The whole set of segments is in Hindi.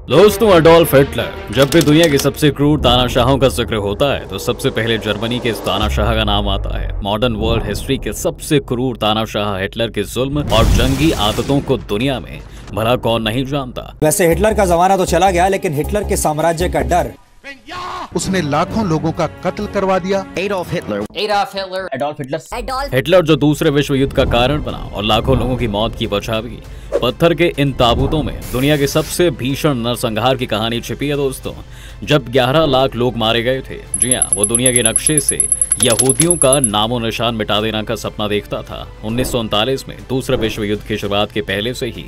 दोस्तों, अडोल्फ हिटलर। जब भी दुनिया के सबसे क्रूर तानाशाहों का जिक्र होता है तो सबसे पहले जर्मनी के इस तानाशाह का नाम आता है। मॉडर्न वर्ल्ड हिस्ट्री के सबसे क्रूर तानाशाह हिटलर के जुल्म और जंगी आदतों को दुनिया में भला कौन नहीं जानता। वैसे हिटलर का जमाना तो चला गया, लेकिन हिटलर के साम्राज्य का डर, उसने लाखों लोगों का कत्ल करवा दिया। हिटलर जो दूसरे विश्व युद्ध का कारण बना और लाखों लोगों की मौत की वजह भी। पत्थर के इन ताबूतों में दुनिया के सबसे भीषण नरसंहार की कहानी छिपी है दोस्तों। जब 11 लाख लोग मारे गए थे, जी हाँ, वो दुनिया के नक्शे से यहूदियों का नामो निशान मिटा देने का सपना देखता था। 1939 में दूसरे विश्व युद्ध की शुरुआत के पहले से ही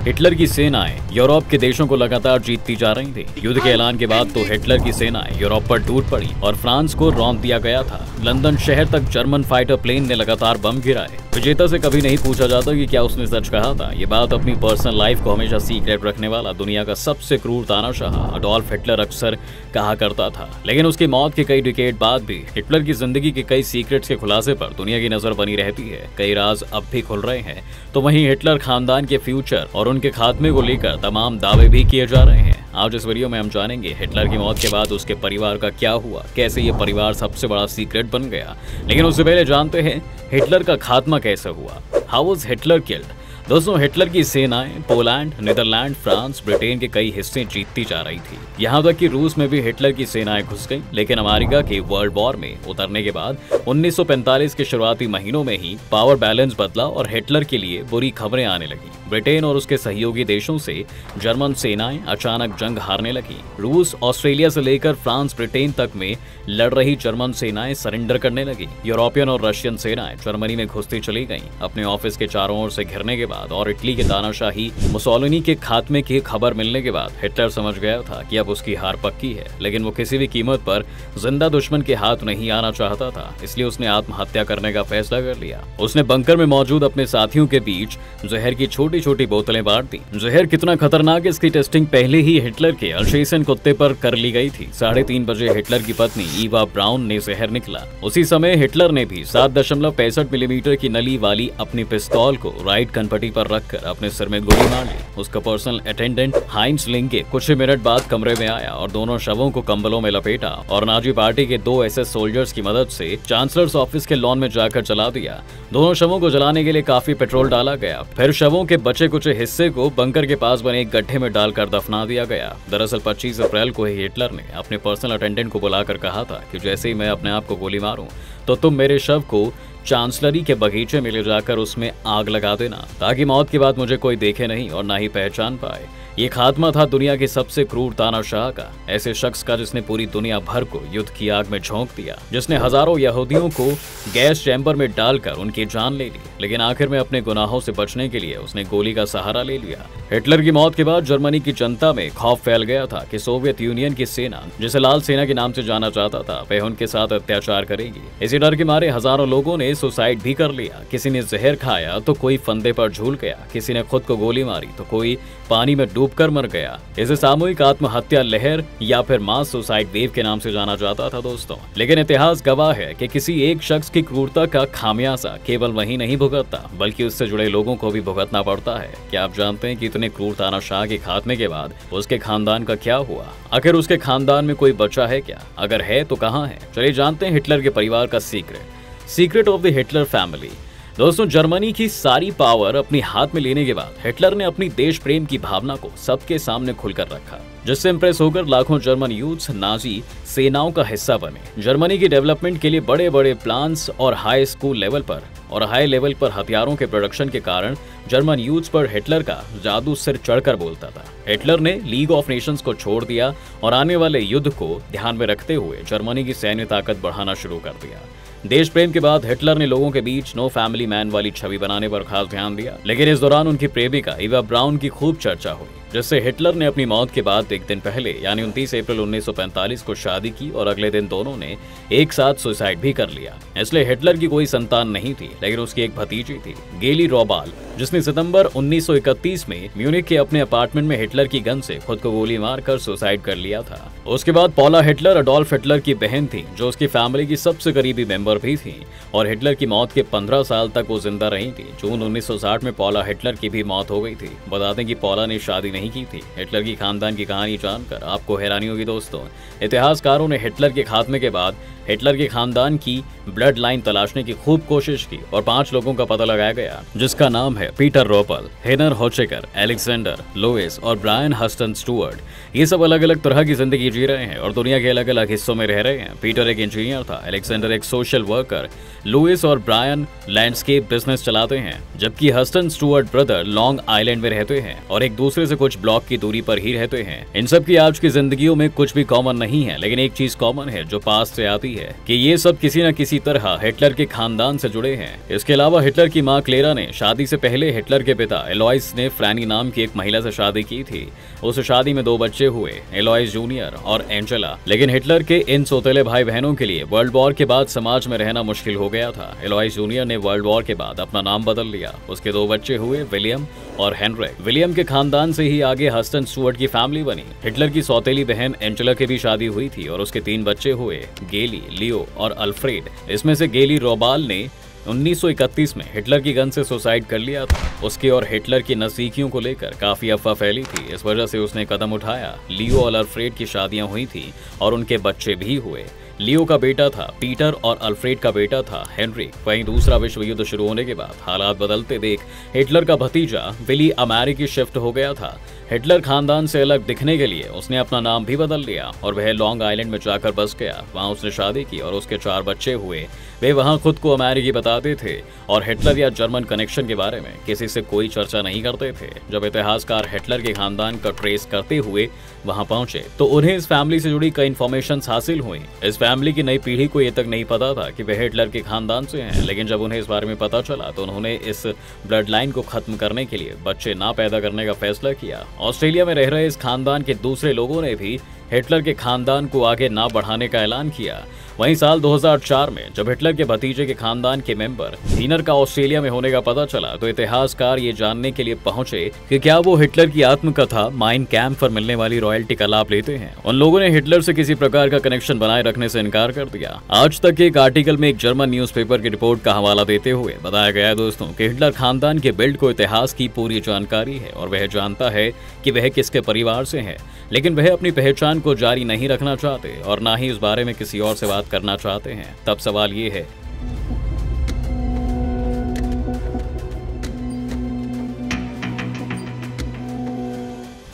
हिटलर की सेनाएं यूरोप के देशों को लगातार जीतती जा रही थी। युद्ध के ऐलान के बाद तो हिटलर की सेनाएं यूरोप पर टूट पड़ी और फ्रांस को रौंद दिया गया था। लंदन शहर तक जर्मन फाइटर प्लेन ने लगातार बम गिराए। विजेता से कभी नहीं पूछा जाता कि क्या उसने सच कहा था। ये बात अपनी पर्सनल लाइफ को हमेशा सीक्रेट रखने वाला दुनिया का सबसे क्रूर तानाशाह अडोल्फ हिटलर अक्सर कहा करता था। लेकिन उसकी मौत के कई डिकेड बाद भी हिटलर की जिंदगी के कई सीक्रेट्स के खुलासे पर दुनिया की नजर बनी रहती है। कई राज अब भी खुल रहे हैं। तो वहीं हिटलर खानदान के फ्यूचर और उनके खात्मे को लेकर तमाम दावे भी किए जा रहे हैं। आज इस वीडियो में हम जानेंगे हिटलर की मौत के बाद उसके परिवार का क्या हुआ, कैसे ये परिवार सबसे बड़ा सीक्रेट बन गया। लेकिन उससे पहले जानते हैं हिटलर का खात्मा कैसे हुआ। How was Hitler killed. दोस्तों, हिटलर की सेनाएं पोलैंड, नीदरलैंड, फ्रांस, ब्रिटेन के कई हिस्से जीतती जा रही थी। यहाँ तक कि रूस में भी हिटलर की सेनाएं घुस गईं। लेकिन अमेरिका के वर्ल्ड वॉर में उतरने के बाद 1945 के शुरुआती महीनों में ही पावर बैलेंस बदला और हिटलर के लिए बुरी खबरें आने लगी। ब्रिटेन और उसके सहयोगी देशों से जर्मन सेनाएं अचानक जंग हारने लगी। रूस, ऑस्ट्रेलिया से लेकर फ्रांस, ब्रिटेन तक में लड़ रही जर्मन सेनाएं सरेंडर करने लगी। यूरोपियन और रशियन सेनाएं जर्मनी में घुसती चली गईं। अपने ऑफिस के चारों ओर से घिरने के बाद और इटली के तानाशाही मुसोलिनी के खात्मे की खबर मिलने के बाद हिटलर समझ गया था कि अब उसकी हार पक्की है। लेकिन वो किसी भी कीमत पर जिंदा दुश्मन के हाथ नहीं आना चाहता था, इसलिए उसने आत्महत्या करने का फैसला कर लिया। उसने बंकर में मौजूद अपने साथियों के बीच जहर की छोटी छोटी बोतलें बांट दी। जहर कितना खतरनाक है इसकी टेस्टिंग पहले ही हिटलर के अल्सेशियन कुत्ते पर कर ली गई थी। 3:30 बजे हिटलर की पत्नी ईवा ब्राउन ने जहर निकला। उसी समय हिटलर ने भी 7.65 मिलीमीटर की नली वाली अपनी पिस्तौल को राइट कनपटी पर रखकर अपने सिर में गोली मार ली। उसका पर्सनल अटेंडेंट हाइंस लिंगे कुछ ही मिनट बाद कमरे में आया और दोनों शवों को कंबलों में लपेटा और नाजी पार्टी के 2 SS सोल्जर्स की मदद से चांसलर्स ऑफिस के लॉन में जाकर जला दिया। दोनों शवों को जलाने के लिए काफी पेट्रोल डाला गया। फिर शवों के बचे कुछ हिस्से को बंकर के पास बने एक गड्ढे में डालकर दफना दिया गया। दरअसल 25 अप्रैल को ही हिटलर ने अपने पर्सनल अटेंडेंट को बुलाकर कहा था कि जैसे ही मैं अपने आप को गोली मारूं तो तुम मेरे शव को चांसलरी के बगीचे में ले जाकर उसमें आग लगा देना, ताकि मौत के बाद मुझे कोई देखे नहीं और ना ही पहचान पाए। ये खात्मा था दुनिया के सबसे क्रूर तानाशाह का, ऐसे शख्स का जिसने पूरी दुनिया भर को युद्ध की आग में झोंक दिया, जिसने हजारों यहूदियों को गैस चैम्बर में डालकर उनकी जान ले ली। लेकिन आखिर में अपने गुनाहों से बचने के लिए उसने गोली का सहारा ले लिया। हिटलर की मौत के बाद जर्मनी की जनता में खौफ फैल गया था कि सोवियत यूनियन की सेना, जिसे लाल सेना के नाम से जाना जाता था, वह उनके साथ अत्याचार करेगी। इसी डर के मारे हजारों लोगों ने सुसाइड भी कर लिया। किसी ने जहर खाया तो कोई फंदे पर झूल गया, किसी ने खुद को गोली मारी तो कोई पानी में डूबकर मर गया। इसे सामूहिक आत्महत्या लहर या फिर मास सुसाइड वेव के नाम से जाना जाता था दोस्तों। लेकिन इतिहास गवाह है कि किसी एक शख्स की क्रूरता का खामियाजा केवल वही नहीं भुगतता, बल्कि उससे जुड़े लोगों को भी भुगतना पड़ता है। क्या आप जानते हैं कि इतने क्रूर तानाशाह के खात्मे के बाद उसके खानदान का क्या हुआ? आखिर उसके खानदान में कोई बचा है क्या? अगर है तो कहाँ है? चलिए जानते हैं हिटलर के परिवार का secret of the Hitler family. दोस्तों, जर्मनी की सारी पावर अपने हाथ में लेने के बाद हिटलर ने अपनी देश प्रेम की भावना को सबके सामने खुलकर रखा, जिससे इंप्रेस होकर लाखों जर्मन यूथ्स नाजी सेनाओं का हिस्सा बने। जर्मनी की डेवलपमेंट के लिए बड़े बड़े प्लान्स और हाई लेवल पर हथियारों के प्रोडक्शन के कारण जर्मन यूथ्स पर हिटलर का जादू सिर चढ़कर बोलता था। हिटलर ने लीग ऑफ नेशंस को छोड़ दिया और आने वाले युद्ध को ध्यान में रखते हुए जर्मनी की सैन्य ताकत बढ़ाना शुरू कर दिया। देश प्रेम के बाद हिटलर ने लोगों के बीच नो फैमिली मैन वाली छवि बनाने पर खास ध्यान दिया। लेकिन इस दौरान उनकी प्रेमिका ईवा ब्राउन की खूब चर्चा हुई, जिससे हिटलर ने अपनी मौत के बाद एक दिन पहले यानी 29 अप्रैल 1945 को शादी की और अगले दिन दोनों ने एक साथ सुसाइड भी कर लिया। इसलिए हिटलर की कोई संतान नहीं थी, लेकिन उसकी एक भतीजी थी, गेली रॉबाल। जिसने सितंबर 1931 में म्यूनिख के अपने अपार्टमेंट में हिटलर की गन से खुद को गोली मारकर सुसाइड कर लिया था। उसके बाद पॉला हिटलर अडोल्फ हिटलर की बहन थी, जो उसकी फैमिली की सबसे करीबी मेंबर भी थी और हिटलर की मौत के 15 साल तक वो जिंदा रही थी। जून 1960 में पॉला हिटलर की भी मौत हो गई थी। बता दें कि पॉला ने शादी नहीं की थी। हिटलर की खानदान की कहानी जानकर आपको हैरानी होगी दोस्तों। इतिहासकारों ने हिटलर के खात्मे के बाद हिटलर के खानदान की ब्लड लाइन तलाशने की खूब कोशिश की और 5 लोगों का पता लगाया गया, जिसका नाम है पीटर रोपल, हेनर होचेकर, एलेक्जेंडर, लुइस और ब्रायन हस्टन स्टुअर्ट। ये सब अलग अलग तरह की जिंदगी जी रहे हैं और दुनिया के अलग अलग हिस्सों में रह रहे हैं। पीटर एक इंजीनियर था, एलेक्जेंडर एक सोशल वर्कर, लुइस और ब्रायन लैंडस्केप बिजनेस चलाते हैं, जबकि हस्टन स्टुअर्ट ब्रदर लॉन्ग आइलैंड में रहते हैं और एक दूसरे से कुछ ब्लॉक की दूरी पर ही रहते हैं। इन सब की आज की जिंदगियों में कुछ भी कॉमन नहीं है, लेकिन एक चीज कॉमन है जो पास से आती है कि ये सब किसी न किसी तरह हिटलर के खानदान से जुड़े हैं। इसके अलावा हिटलर की मां क्लेरा ने शादी से पहले हिटलर के पिता एलोइस ने फ्रैनी नाम की एक महिला से शादी की थी। उस शादी में 2 बच्चे हुए, एलोइस जूनियर और एंजेला। लेकिन हिटलर के इन सौतेले भाई बहनों के लिए वर्ल्ड वॉर के बाद समाज में रहना मुश्किल हो गया था। एलोइस जूनियर ने वर्ल्ड वॉर के बाद अपना नाम बदल लिया। उसके 2 बच्चे हुए, विलियम और हेनरिक। विलियम के खानदान से ही आगे हस्टन स्टुअर्ट की फैमिली बनी। हिटलर की सौतेली बहन एंजेला की भी शादी हुई थी और उसके 3 बच्चे हुए, गेली, लियो और अल्फ्रेड। इसमें से गेली रोबाल ने 1931 में हिटलर की गन से सुसाइड कर लिया था। उसके और हिटलर की नजदीकियों को लेकर काफी अफवाह फैली थी, इस वजह से उसने कदम उठाया। लियो और अल्फ्रेड की शादियां हुई थी और उनके बच्चे भी हुए। लियो का बेटा था पीटर और अल्फ्रेड का बेटा था हेनरिक। वहीं दूसरा विश्व युद्ध शुरू होने के बाद हालात बदलते देख हिटलर का भतीजा विली अमेरिकी शिफ्ट हो गया था। हिटलर खानदान से अलग दिखने के लिए उसने अपना नाम भी बदल लिया और वह लॉन्ग आइलैंड में जाकर बस गया। वहां उसने शादी की और उसके 4 बच्चे हुए। वे वहां खुद को अमेरिकी बताते थे और हिटलर या जर्मन कनेक्शन के बारे में किसी से कोई चर्चा नहीं करते थे। जब इतिहासकार हिटलर के खानदान का ट्रेस करते हुए वहां पहुंचे तो उन्हें इस फैमिली से जुड़ी कई इन्फॉर्मेशन हासिल हुई। इस फैमिली की नई पीढ़ी को ये तक नहीं पता था कि वह हिटलर के खानदान से हैं, लेकिन जब उन्हें इस बारे में पता चला तो उन्होंने इस ब्लड लाइन को खत्म करने के लिए बच्चे ना पैदा करने का फैसला किया। ऑस्ट्रेलिया में रह रहे इस खानदान के दूसरे लोगों ने भी हिटलर के खानदान को आगे ना बढ़ाने का ऐलान किया। वहीं साल 2004 में जब हिटलर के भतीजे के खानदान के मेंबर हीनर का ऑस्ट्रेलिया में होने का पता चला तो इतिहासकार ये जानने के लिए पहुंचे कि क्या वो हिटलर की आत्मकथा माइन कैंप पर मिलने वाली रॉयल्टी का लाभ लेते हैं। उन लोगों ने हिटलर से किसी प्रकार का कनेक्शन बनाए रखने से इनकार कर दिया। आज तक के एक आर्टिकल में एक जर्मन न्यूज़पेपर की रिपोर्ट का हवाला देते हुए बताया गया है दोस्तों कि हिटलर खानदान के बिल्ड को इतिहास की पूरी जानकारी है और वह जानता है कि वह किसके परिवार से है, लेकिन वह अपनी पहचान को जारी नहीं रखना चाहते और ना ही इस बारे में किसी और से बात करना चाहते हैं। तब सवाल ये है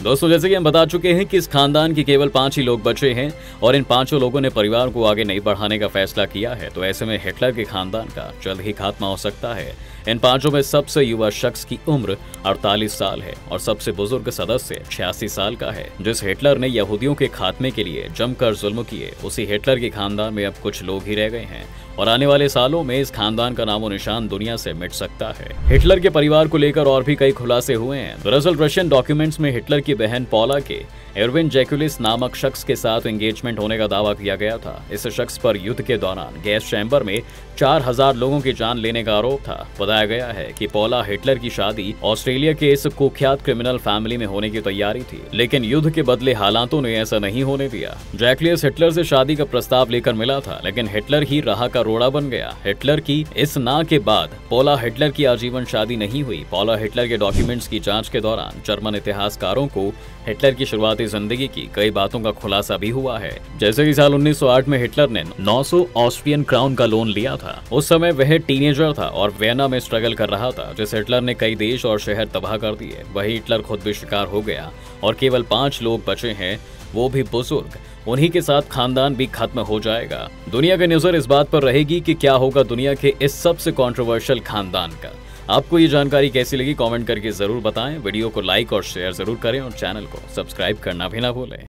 दोस्तों, जैसे कि हम बता चुके हैं कि इस खानदान के केवल 5 ही लोग बचे हैं और इन 5 लोगों ने परिवार को आगे नहीं बढ़ाने का फैसला किया है। तो ऐसे में हिटलर के खानदान का जल्द ही खात्मा हो सकता है। इन 5 में सबसे युवा शख्स की उम्र 48 साल है और सबसे बुजुर्ग सदस्य 86 साल का है। जिस हिटलर ने यहूदियों के खात्मे के लिए जमकर जुल्म किए, उसी हिटलर के खानदान में अब कुछ लोग ही रह गए हैं और आने वाले सालों में इस खानदान का नामो निशान दुनिया से मिट सकता है। हिटलर के परिवार को लेकर और भी कई खुलासे हुए हैं। दरअसल रशियन डॉक्यूमेंट्स में हिटलर की बहन पॉला के एरविन जैकुलिस नामक शख्स के साथ एंगेजमेंट होने का दावा किया गया था। इस शख्स पर युद्ध के दौरान गैस चैम्बर में 4000 लोगों की जान लेने का आरोप था। बताया गया है कि पॉला हिटलर की शादी ऑस्ट्रेलिया के इस कुख्यात क्रिमिनल फैमिली में होने की तैयारी थी, लेकिन युद्ध के बदले हालातों ने ऐसा नहीं होने दिया। जैकुलिस हिटलर से शादी का प्रस्ताव लेकर मिला था, लेकिन हिटलर ही राह का रोड़ा बन गया। हिटलर की इस ना के बाद पॉला हिटलर की आजीवन शादी नहीं हुई। पॉला हिटलर के डॉक्यूमेंट्स की जांच के दौरान जर्मन इतिहासकारों को हिटलर की शुरुआती जिंदगी की कई बातों का खुलासा भी हुआ है। जैसे कि साल 1908 में हिटलर ने 900 ऑस्ट्रियन क्राउन का लोन लिया था। उस समय वह टीनेजर था और वियना में स्ट्रगल कर रहा था, जिस हिटलर ने कई देश और शहर तबाह कर दिए। वही हिटलर खुद भी शिकार हो गया और केवल 5 लोग बचे हैं, वो भी बुजुर्ग। उन्हीं के साथ खानदान भी खत्म हो जाएगा। दुनिया की नजर इस बात पर रहेगी कि क्या होगा दुनिया के इस सबसे कंट्रोवर्शियल खानदान का। आपको ये जानकारी कैसी लगी कमेंट करके जरूर बताएं। वीडियो को लाइक और शेयर जरूर करें और चैनल को सब्सक्राइब करना भी ना भूलें।